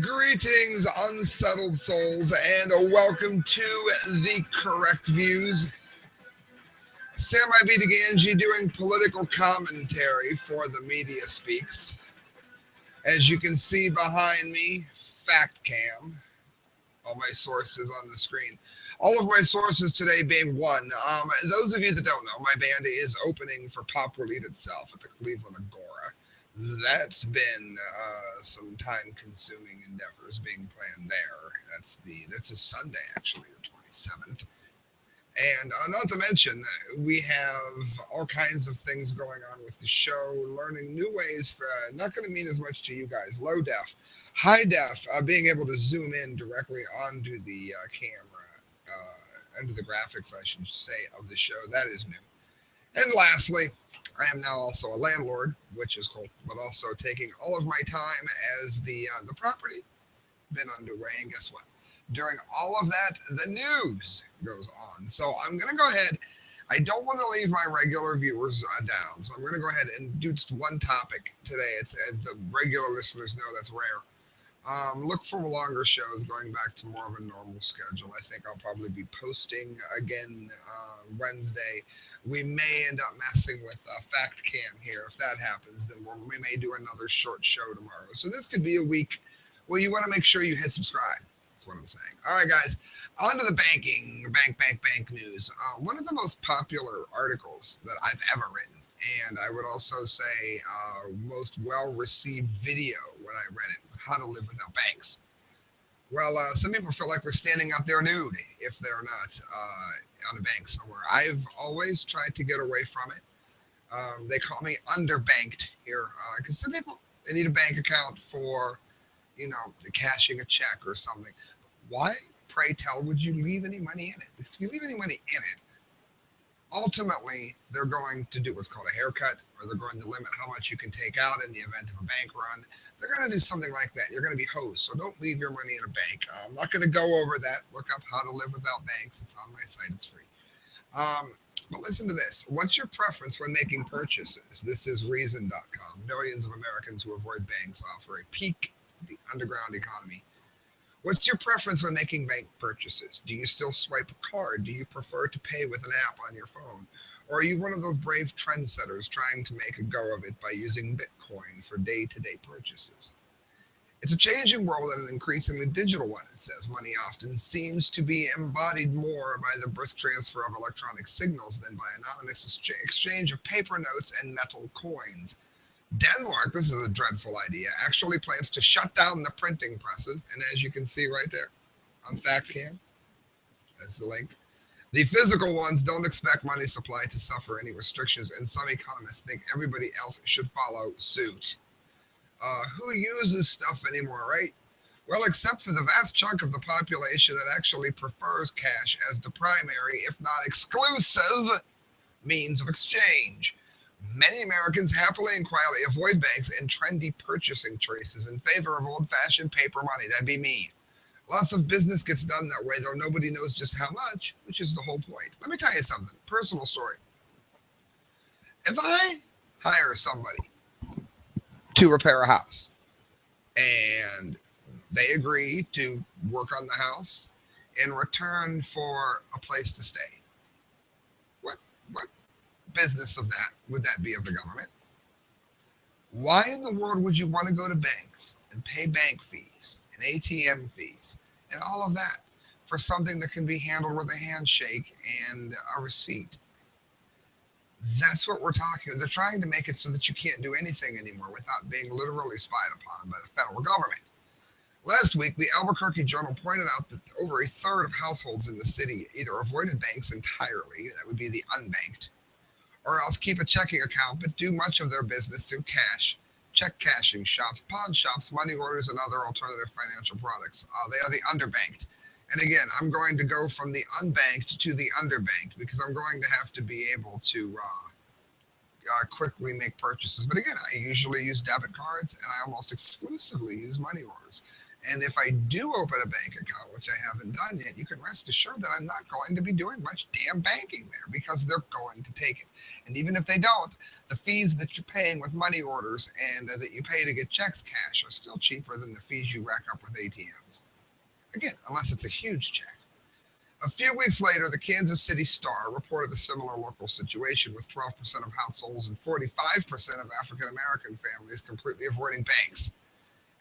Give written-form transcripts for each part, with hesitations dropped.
Greetings, unsettled souls, and a welcome to the Correct Views. Sam I be Gangi doing political commentary for the Media Speaks. As you can see behind me, Fact Cam, all my sources on the screen. All of my sources today being one. Those of you that don't know, my band is opening for Pop Will Eat Itself at the Cleveland Agora. That's been some time-consuming endeavors being planned there. That's a Sunday actually, the 27th. And not to mention, we have all kinds of things going on with the show, learning new ways for, not going to mean as much to you guys, low def, high def, being able to zoom in directly onto the camera, onto the graphics, I should say, of the show. That is new. And lastly, I am now also a landlord, which is cool, but also taking all of my time as the property been underway. And guess what? During all of that, the news goes on. So I'm going to go ahead. I don't want to leave my regular viewers down. So I'm going to go ahead and do just one topic today. It's the regular listeners know that's rare. Look for longer shows going back to more of a normal schedule. I think I'll probably be posting again Wednesday. We may end up messing with Fact Cam here. If that happens, then we may do another short show tomorrow. So this could be a week where you want to make sure you hit subscribe. That's what I'm saying. All right, guys. On to the bank news. One of the most popular articles that I've ever written, and I would also say most well-received video when I read it, was How to Live Without Banks. Well, some people feel like they're standing out there nude if they're not on a bank somewhere. I've always tried to get away from it. They call me underbanked here because some people, they need a bank account for, cashing a check or something. Why, pray tell, would you leave any money in it? Because if you leave any money in it, ultimately, they're going to do what's called a haircut, or they're going to limit how much you can take out in the event of a bank run. They're going to do something like that. You're going to be hosed. So don't leave your money in a bank. I'm not going to go over that. Look up How to Live Without Banks. It's on my site. It's free. But listen to this. What's your preference when making purchases? This is Reason.com. Millions of Americans who avoid banks offer a peek at the underground economy. What's your preference when making bank purchases? Do you still swipe a card? Do you prefer to pay with an app on your phone? Or are you one of those brave trendsetters trying to make a go of it by using Bitcoin for day-to-day purchases? It's a changing world and an increasingly digital one, it says. Money often seems to be embodied more by the brisk transfer of electronic signals than by anonymous exchange of paper notes and metal coins. Denmark, this is a dreadful idea, actually plans to shut down the printing presses. And as you can see right there on FactCam, that's the link. The physical ones don't expect money supply to suffer any restrictions, and some economists think everybody else should follow suit. Who uses stuff anymore, right? Well, except for the vast chunk of the population that actually prefers cash as the primary, if not exclusive, means of exchange. Many Americans happily and quietly avoid banks and trendy purchasing choices in favor of old-fashioned paper money. That'd be me. Lots of business gets done that way, though nobody knows just how much, which is the whole point. Let me tell you something. Personal story. If I hire somebody to repair a house and they agree to work on the house in return for a place to stay, what business of that would that be of the government? Why in the world would you want to go to banks and pay bank fees and ATM fees and all of that for something that can be handled with a handshake and a receipt? That's what we're talking about. They're trying to make it so that you can't do anything anymore without being literally spied upon by the federal government. Last week, the Albuquerque Journal pointed out that over a third of households in the city either avoided banks entirely, that would be the unbanked, or else keep a checking account but do much of their business through cash, check cashing shops, pawn shops, money orders, and other alternative financial products. They are the underbanked. And again, I'm going to go from the unbanked to the underbanked because I'm going to have to be able to quickly make purchases. But again, I usually use debit cards and I almost exclusively use money orders. And if I do open a bank account, which I haven't done yet, you can rest assured that I'm not going to be doing much damn banking there because they're going to take it. And even if they don't, the fees that you're paying with money orders and that you pay to get checks cash are still cheaper than the fees you rack up with ATMs. Again, unless it's a huge check. A few weeks later, the Kansas City Star reported a similar local situation with 12% of households and 45% of African American families completely avoiding banks.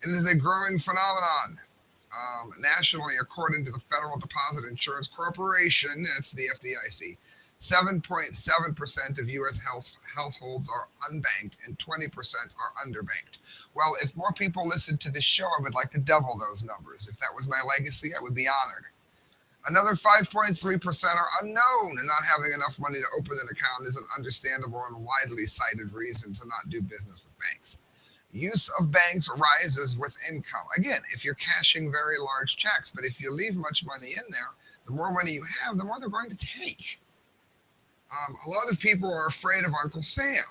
It is a growing phenomenon. Nationally, according to the Federal Deposit Insurance Corporation, it's the FDIC, 7.7% of U.S. households are unbanked and 20% are underbanked. Well, if more people listened to this show, I would like to double those numbers. If that was my legacy, I would be honored. Another 5.3% are unknown, and not having enough money to open an account is an understandable and widely cited reason to not do business with banks. Use of banks rises with income. Again, if you're cashing very large checks, but if you leave much money in there, the more money you have, the more they're going to take. A lot of people are afraid of Uncle Sam.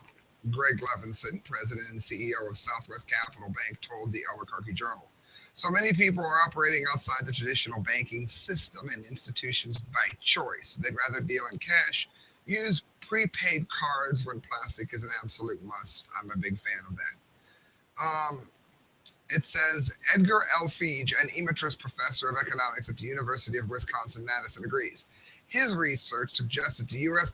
Greg Levinson, president and CEO of Southwest Capital Bank, told the Albuquerque Journal. So many people are operating outside the traditional banking system and institutions by choice. They'd rather deal in cash, use prepaid cards when plastic is an absolute must. I'm a big fan of that. It says Edgar L. Feige, an emeritus professor of economics at the University of Wisconsin-Madison, agrees. His research suggests that the U.S.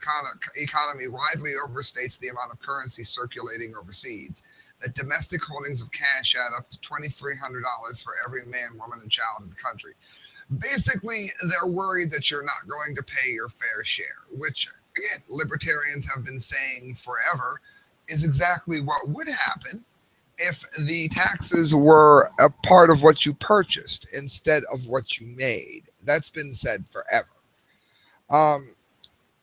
economy widely overstates the amount of currency circulating overseas, that domestic holdings of cash add up to $2,300 for every man, woman, and child in the country. Basically, they're worried that you're not going to pay your fair share, which, again, libertarians have been saying forever is exactly what would happen if the taxes were a part of what you purchased instead of what you made. That's been said forever.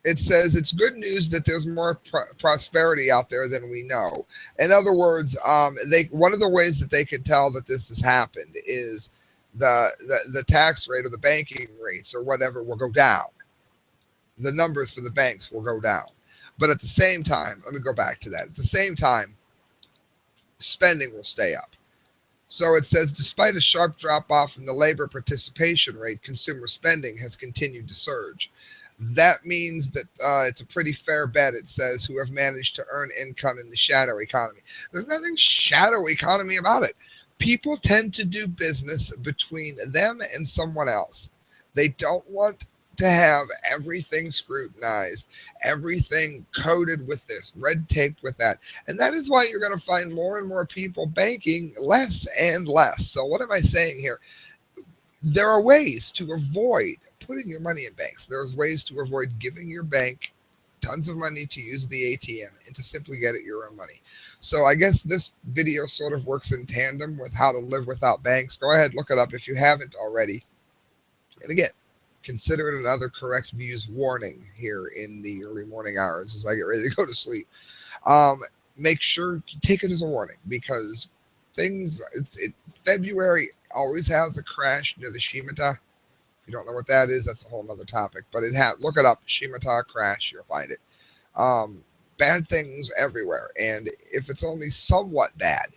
It says it's good news that there's more prosperity out there than we know. In other words, one of the ways that they can tell that this has happened is the tax rate or the banking rates or whatever will go down. The numbers for the banks will go down. But at the same time, let me go back to that. At the same time, spending will stay up. So it says, despite a sharp drop off in the labor participation rate, consumer spending has continued to surge. That means that it's a pretty fair bet, it says, who have managed to earn income in the shadow economy. There's nothing shadow economy about it. People tend to do business between them and someone else. They don't want to have everything scrutinized, everything coded with this, red taped with that. And that is why you're going to find more and more people banking less and less. So what am I saying here? There are ways to avoid putting your money in banks. There's ways to avoid giving your bank tons of money to use the ATM and to simply get at your own money. So I guess this video sort of works in tandem with how to live without banks. Go ahead, look it up if you haven't already. And again, consider it another correct views warning here in the early morning hours as I get ready to go to sleep. Make sure you take it as a warning because February always has a crash near the Shimata. If you don't know what that is, that's a whole other topic. But look it up, Shimata crash, you'll find it. Bad things everywhere. And if it's only somewhat bad,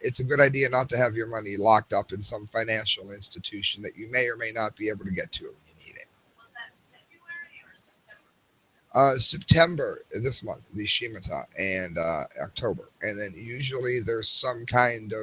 it's a good idea not to have your money locked up in some financial institution that you may or may not be able to get to when you need it. Was that February or September? September this month, the Shimata, and October. And then usually there's some kind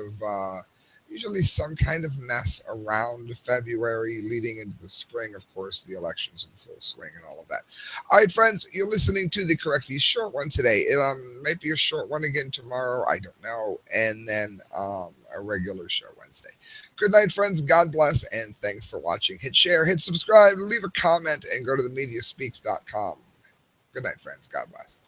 of mess around February leading into the spring. Of course, the elections in full swing and all of that. All right, friends, you're listening to the Correct View short one today. It might be a short one again tomorrow. I don't know. And then a regular show Wednesday. Good night, friends. God bless. And thanks for watching. Hit share, hit subscribe, leave a comment, and go to themediaspeaks.com. Good night, friends. God bless.